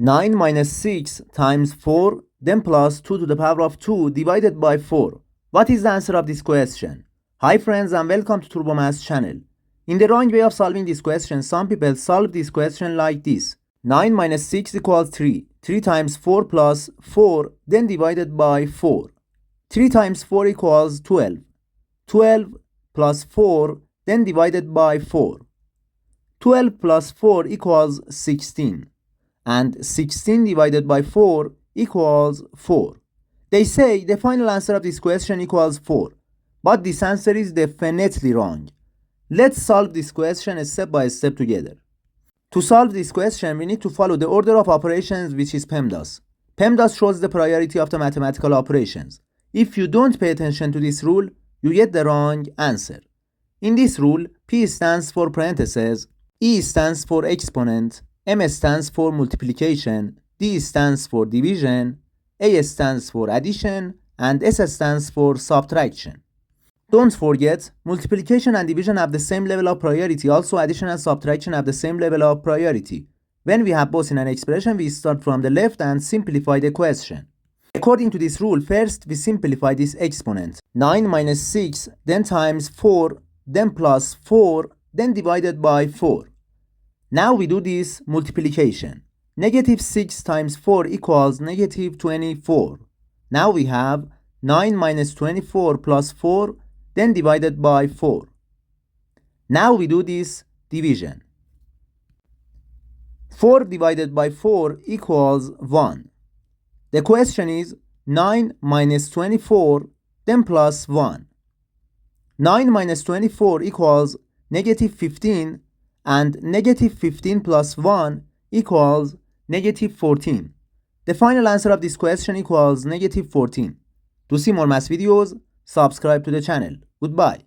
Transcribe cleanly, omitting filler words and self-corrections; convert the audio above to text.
9 minus 6 times 4, then plus 2 to the power of 2 divided by 4. What is the answer of this question? Hi friends and welcome to Turbo Maths channel. In the wrong way of solving this question, some people solve this question like this. 9 minus 6 equals 3. 3 times 4 plus 4, then divided by 4. 3 times 4 equals 12. 12 plus 4, then divided by 4. 12 plus 4 equals 16. And 16 divided by 4 equals 4. They say the final answer of this question equals 4. But this answer is definitely wrong. Let's solve this question step by step together. To solve this question, we need to follow the order of operations, which is PEMDAS. PEMDAS shows the priority of the mathematical operations. If you don't pay attention to this rule, you get the wrong answer. In this rule, P stands for parentheses, E stands for exponent, M stands for multiplication, D stands for division, A stands for addition, and S stands for subtraction. Don't forget, multiplication and division have the same level of priority. Also, addition and subtraction have the same level of priority. When we have both in an expression, we start from the left and simplify the question. According to this rule, first we simplify this exponent. 9 minus 6, then times 4, then plus 4, then divided by 4. Now we do this multiplication. Negative 6 times 4 equals negative 24. Now we have 9 minus 24 plus 4, then divided by 4. Now we do this division. 4 divided by 4 equals 1. The question is 9 minus 24, then plus 1. 9 minus 24 equals negative 15, and negative 15 plus 1 equals negative 14. The final answer of this question equals negative 14. To see more math videos, subscribe to the channel. Goodbye.